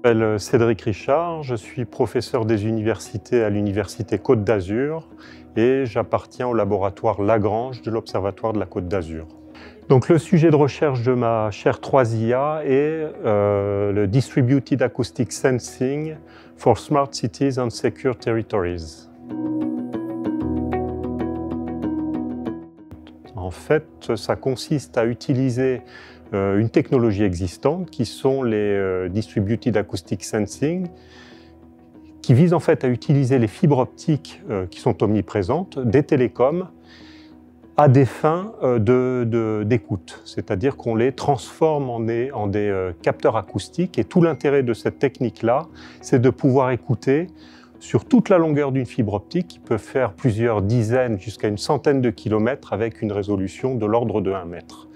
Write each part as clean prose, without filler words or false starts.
Je m'appelle Cédric Richard, je suis professeur des universités à l'Université Côte d'Azur et j'appartiens au laboratoire Lagrange de l'Observatoire de la Côte d'Azur. Donc le sujet de recherche de ma chaire 3IA est le Distributed Acoustic Sensing for Smart Cities and Secure Territories. En fait, ça consiste à utiliser une technologie existante qui sont les Distributed Acoustic Sensing, qui vise en fait à utiliser les fibres optiques qui sont omniprésentes des télécoms à des fins d'écoute, c'est-à-dire qu'on les transforme en des capteurs acoustiques, et tout l'intérêt de cette technique-là, c'est de pouvoir écouter sur toute la longueur d'une fibre optique qui peut faire plusieurs dizaines jusqu'à une centaine de kilomètres avec une résolution de l'ordre de 1 mètre.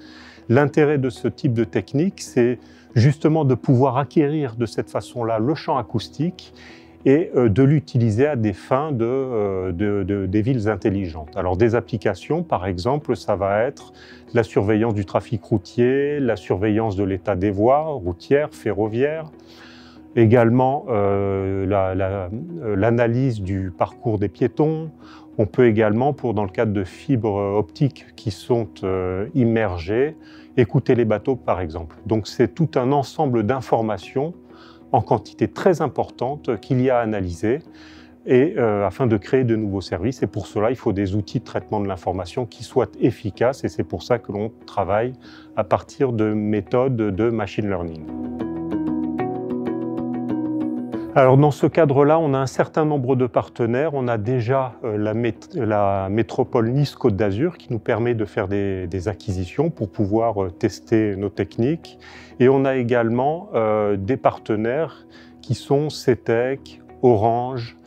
L'intérêt de ce type de technique, c'est justement de pouvoir acquérir de cette façon-là le champ acoustique et de l'utiliser à des fins des villes intelligentes. Alors des applications, par exemple, ça va être la surveillance du trafic routier, la surveillance de l'état des voies routières, ferroviaires, également l'analyse du parcours des piétons. On peut également, dans le cadre de fibres optiques qui sont immergées, écouter les bateaux par exemple. Donc c'est tout un ensemble d'informations en quantité très importante qu'il y a à analyser afin de créer de nouveaux services. Et pour cela, il faut des outils de traitement de l'information qui soient efficaces, et c'est pour ça que l'on travaille à partir de méthodes de machine learning. Alors dans ce cadre-là, on a un certain nombre de partenaires. On a déjà la métropole Nice-Côte d'Azur qui nous permet de faire des acquisitions pour pouvoir tester nos techniques. Et on a également des partenaires qui sont CETEC, Orange,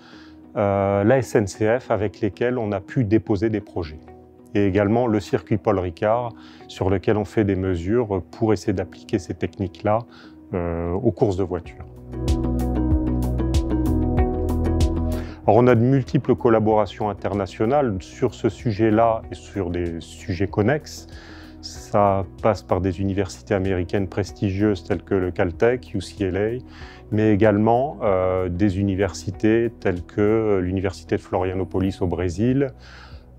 la SNCF, avec lesquels on a pu déposer des projets. Et également le circuit Paul Ricard, sur lequel on fait des mesures pour essayer d'appliquer ces techniques-là aux courses de voitures. Alors, on a de multiples collaborations internationales sur ce sujet-là et sur des sujets connexes. Ça passe par des universités américaines prestigieuses telles que le Caltech, UCLA, mais également des universités telles que l'université de Florianopolis au Brésil.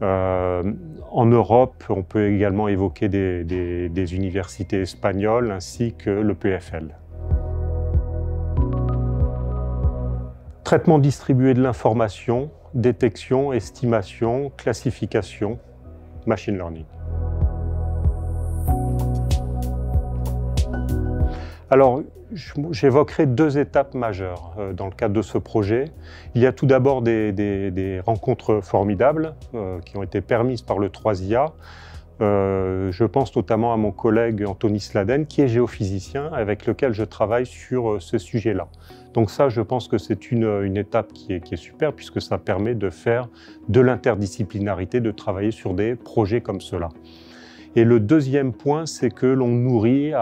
En Europe, on peut également évoquer des universités espagnoles ainsi que le PFL. Traitement distribué de l'information, détection, estimation, classification, machine learning. Alors, j'évoquerai 2 étapes majeures dans le cadre de ce projet. Il y a tout d'abord des rencontres formidables qui ont été permises par le 3IA. Je pense notamment à mon collègue Anthony Sladen, qui est géophysicien, avec lequel je travaille sur ce sujet-là. Donc ça, je pense que c'est une étape qui est super, puisque ça permet de faire de l'interdisciplinarité, de travailler sur des projets comme cela. Et le deuxième point, c'est que l'on nourrit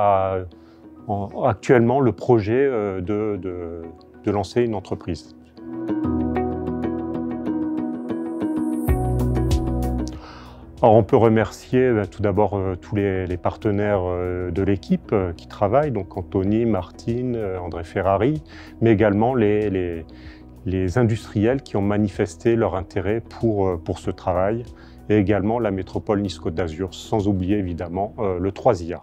actuellement le projet de lancer une entreprise. Alors, on peut remercier tout d'abord tous les partenaires de l'équipe qui travaillent, donc Anthony, Martine, André Ferrari, mais également les industriels qui ont manifesté leur intérêt pour ce travail, et également la métropole Nice-Côte d'Azur, sans oublier évidemment le 3IA.